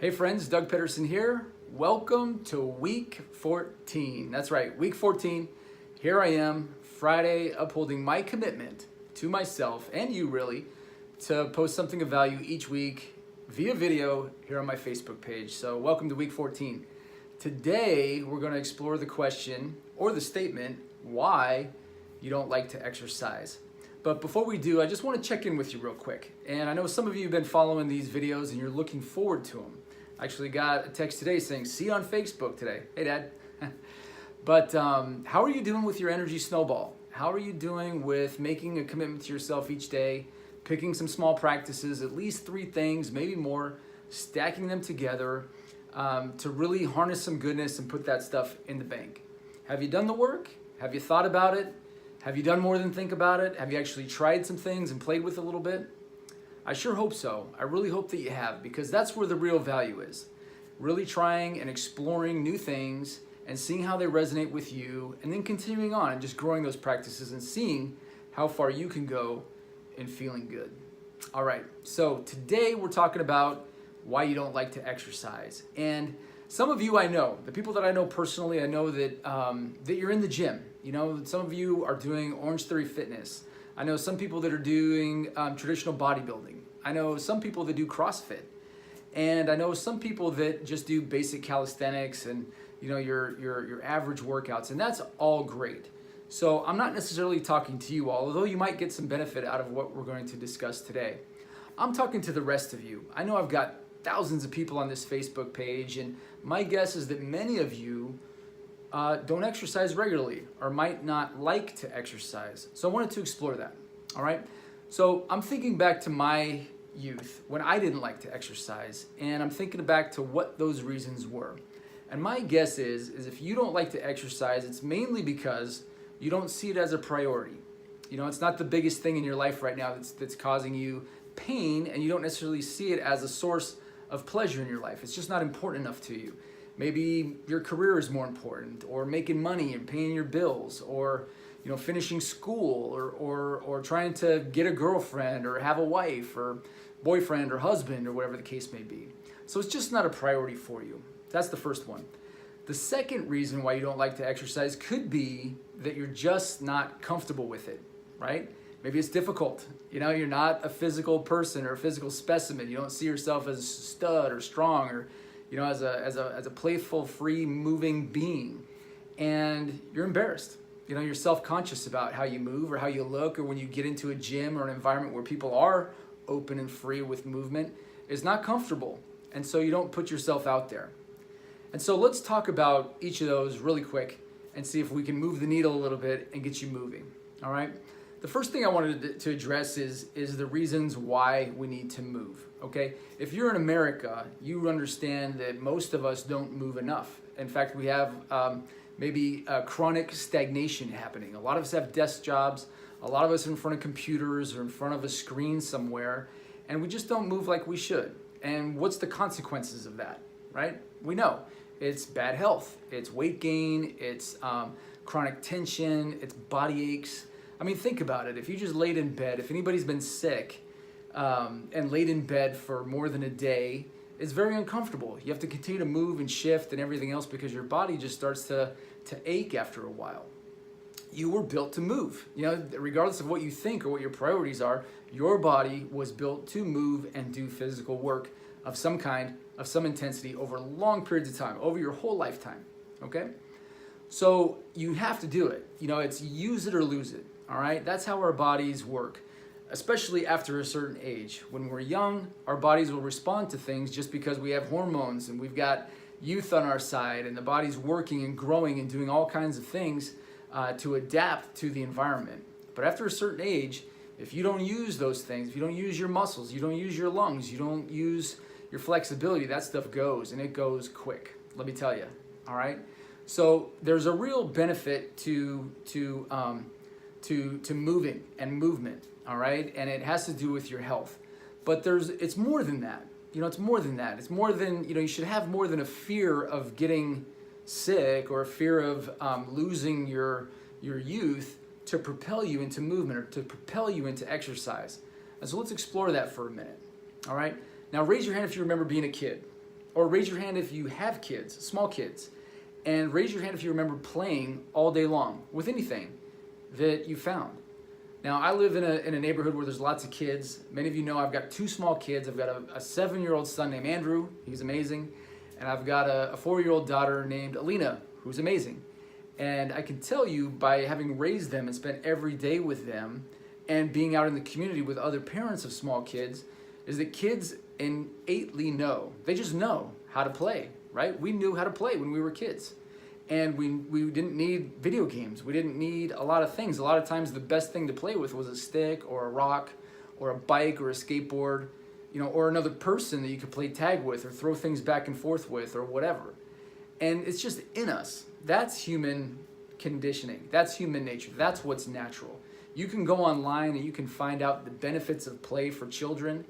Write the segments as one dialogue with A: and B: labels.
A: Hey friends, Doug Pedersen here. Welcome to week 14. That's right, week 14. Here I am, Friday, upholding my commitment to myself and you really to post something of value each week via video here on my Facebook page. So welcome to week 14. Today, we're going to explore the question or the statement, why you don't like to exercise. But before we do, I just want to check in with you real quick. And I know some of you have been following these videos and you're looking forward to them. I actually got a text today saying, see you on Facebook today. Hey, Dad. But how are you doing with your energy snowball? How are you doing with making a commitment to yourself each day, picking some small practices, at least 3 things, maybe more, stacking them together to really harness some goodness and put that stuff in the bank? Have you done the work? Have you thought about it? Have you done more than think about it? Have you actually tried some things and played with it a little bit? I sure hope so. I really hope that you have, because that's where the real value is. Really trying and exploring new things and seeing how they resonate with you, and then continuing on and just growing those practices and seeing how far you can go in feeling good. All right, so today we're talking about why you don't like to exercise. And some of you I know, the people that I know personally, I know that that you're in the gym. You know, some of you are doing Orange Theory Fitness. I know some people that are doing traditional bodybuilding. I know some people that do CrossFit. And I know some people that just do basic calisthenics and your average workouts, and that's all great. So I'm not necessarily talking to you all, although you might get some benefit out of what we're going to discuss today. I'm talking to the rest of you. I know I've got thousands of people on this Facebook page, and my guess is that many of you don't exercise regularly or might not like to exercise. So I wanted to explore that, all right? So I'm thinking back to my youth when I didn't like to exercise, and I'm thinking back to what those reasons were. And my guess is if you don't like to exercise, it's mainly because you don't see it as a priority. You know, it's not the biggest thing in your life right now that's causing you pain, and you don't necessarily see it as a source of pleasure in your life. It's just not important enough to you. Maybe your career is more important, or making money and paying your bills, or finishing school, or trying to get a girlfriend or have a wife or boyfriend or husband or whatever the case may be. So it's just not a priority for you. That's the first one. The second reason why you don't like to exercise could be that you're just not comfortable with it, right? Maybe it's difficult. You're not a physical person or a physical specimen. You don't see yourself as a stud or strong or as a playful, free, moving being. And you're embarrassed. You're self-conscious about how you move or how you look, or when you get into a gym or an environment where people are open and free with movement, is not comfortable. And so you don't put yourself out there. And so let's talk about each of those really quick and see if we can move the needle a little bit and get you moving, all right? The first thing I wanted to address is the reasons why we need to move, okay? If you're in America, you understand that most of us don't move enough. In fact, we have maybe chronic stagnation happening. A lot of us have desk jobs. A lot of us are in front of computers or in front of a screen somewhere, and we just don't move like we should. And what's the consequences of that, right? We know. It's bad health. It's weight gain. It's chronic tension. It's body aches. I mean, think about it. If you just laid in bed, if anybody's been sick and laid in bed for more than a day, it's very uncomfortable. You have to continue to move and shift and everything else because your body just starts to ache after a while. You were built to move. Regardless of what you think or what your priorities are, your body was built to move and do physical work of some kind, of some intensity over long periods of time, over your whole lifetime, okay? So you have to do it. It's use it or lose it. All right, that's how our bodies work, especially after a certain age. When we're young, our bodies will respond to things just because we have hormones and we've got youth on our side, and the body's working and growing and doing all kinds of things to adapt to the environment. But after a certain age, if you don't use those things, if you don't use your muscles, you don't use your lungs, you don't use your flexibility, that stuff goes, and it goes quick, let me tell you, all right? So there's a real benefit to moving and movement, all right? And it has to do with your health. But it's more than that. It's more than that. It's more than, you should have more than a fear of getting sick or a fear of losing your youth to propel you into movement or to propel you into exercise. And so let's explore that for a minute, all right? Now raise your hand if you remember being a kid, Or raise your hand if you have kids, small kids. And raise your hand if you remember playing all day long with anything that you found. Now, I live in a neighborhood where there's lots of kids. Many of you know I've got two small kids. I've got a 7-year-old son named Andrew. He's amazing. And I've got a 4-year-old daughter named Alina, who's amazing. And I can tell you, by having raised them and spent every day with them and being out in the community with other parents of small kids, is that kids innately know. They just know how to play, right? We knew how to play when we were kids. And we didn't need video games. We didn't need a lot of things. A lot of times the best thing to play with was a stick or a rock or a bike or a skateboard, or another person that you could play tag with or throw things back and forth with or whatever. And it's just in us. That's human conditioning. That's human nature. That's what's natural. You can go online and you can find out the benefits of play for children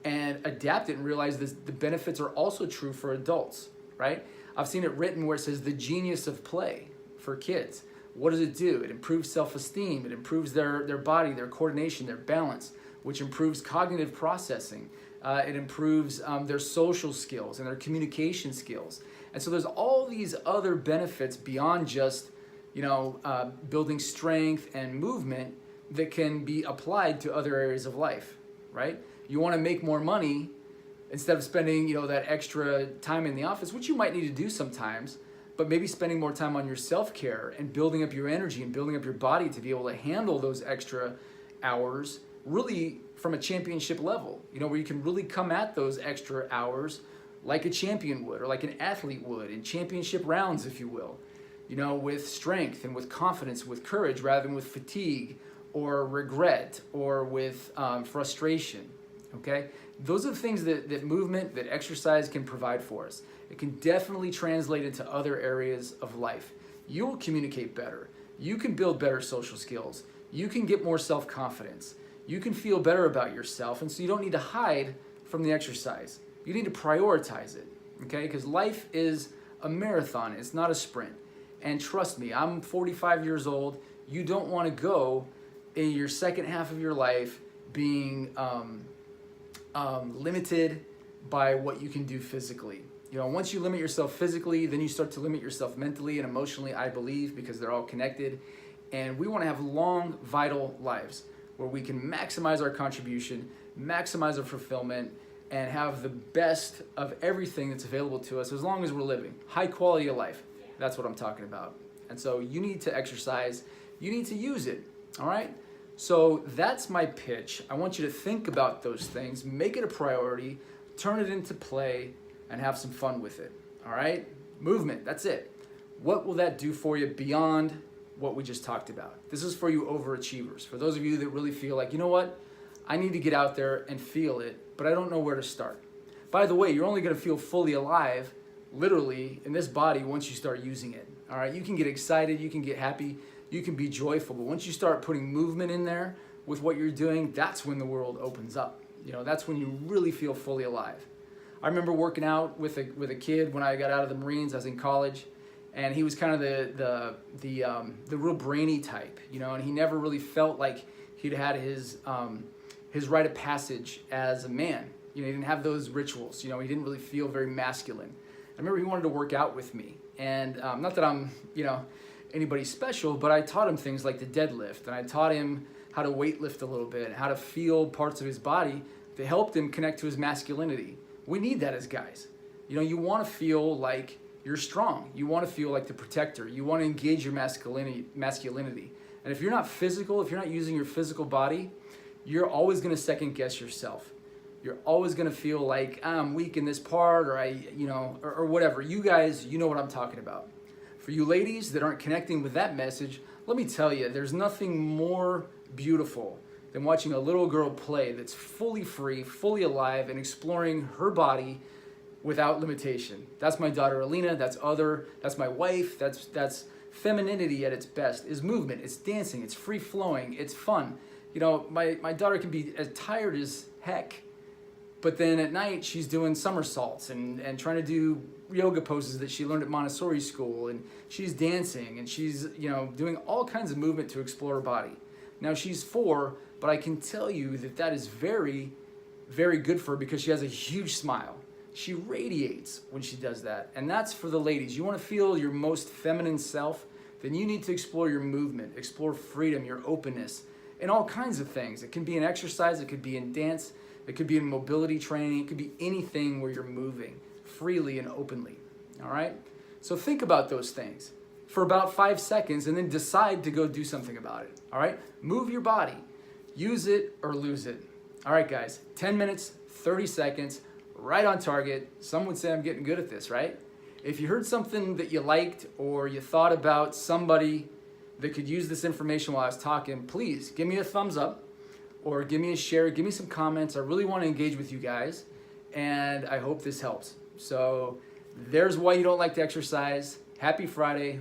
A: and adapt it and realize this, the benefits are also true for adults, right? I've seen it written where it says the genius of play for kids. What does it do? It improves self-esteem. It improves their body, their coordination, their balance, which improves cognitive processing. It improves their social skills and their communication skills. And so there's all these other benefits beyond just, building strength and movement that can be applied to other areas of life, right? You want to make more money. Instead of spending, that extra time in the office, which you might need to do sometimes, but maybe spending more time on your self-care and building up your energy and building up your body to be able to handle those extra hours really from a championship level, where you can really come at those extra hours like a champion would or like an athlete would in championship rounds, if you will, with strength and with confidence, with courage, rather than with fatigue or regret or with frustration, okay? Those are the things that movement, that exercise can provide for us. It can definitely translate into other areas of life. You'll communicate better. You can build better social skills. You can get more self-confidence. You can feel better about yourself, and so you don't need to hide from the exercise. You need to prioritize it, okay? Because life is a marathon. It's not a sprint. And trust me, I'm 45 years old. You don't want to go in your second half of your life being limited by what you can do physically. Once you limit yourself physically, then you start to limit yourself mentally and emotionally, I believe, because they're all connected. And we want to have long, vital lives where we can maximize our contribution, maximize our fulfillment, and have the best of everything that's available to us as long as we're living. High quality of life. That's what I'm talking about. And so you need to exercise. You need to use it. All right? So that's my pitch. I want you to think about those things, make it a priority, turn it into play, and have some fun with it. All right? Movement, that's it. What will that do for you beyond what we just talked about? This is for you overachievers. For those of you that really feel like, you know what? I need to get out there and feel it, but I don't know where to start. By the way, you're only going to feel fully alive, literally, in this body once you start using it. All right? You can get excited, you can get happy, you can be joyful, but once you start putting movement in there with what you're doing, that's when the world opens up. That's when you really feel fully alive. I remember working out with a kid when I got out of the Marines. I was in college, and he was kind of the real brainy type, and he never really felt like he'd had his rite of passage as a man. He didn't have those rituals. He didn't really feel very masculine. I remember he wanted to work out with me, and not that I'm, anybody special, but I taught him things like the deadlift, and I taught him how to weightlift a little bit, and how to feel parts of his body that helped him connect to his masculinity. We need that as guys. You want to feel like you're strong. You want to feel like the protector. You want to engage your masculinity. And if you're not physical, if you're not using your physical body, you're always going to second guess yourself. You're always going to feel like I'm weak in this part, or or whatever. You guys, you know what I'm talking about. For you ladies that aren't connecting with that message, let me tell you, there's nothing more beautiful than watching a little girl play that's fully free, fully alive, and exploring her body without limitation. That's my daughter Alina. That's my wife. That's femininity at its best. Is movement. It's dancing. It's free flowing. It's fun. My daughter can be as tired as heck, but then at night she's doing somersaults and trying to do yoga poses that she learned at Montessori school, and she's dancing, and she's doing all kinds of movement to explore her body. Now she's 4, but I can tell you that is very, very good for her because she has a huge smile. She radiates when she does that. And that's for the ladies. You want to feel your most feminine self, then you need to explore your movement, explore freedom, your openness, and all kinds of things. It can be in exercise, it could be in dance, it could be in mobility training, it could be anything where you're moving freely and openly. All right? So think about those things for about 5 seconds and then decide to go do something about it. All right? Move your body. Use it or lose it. All right, guys, 10 minutes, 30 seconds, right on target. Some would say I'm getting good at this, right? If you heard something that you liked or you thought about somebody that could use this information while I was talking, please give me a thumbs up or give me a share, give me some comments. I really want to engage with you guys, and I hope this helps. So there's why you don't like to exercise. Happy Friday.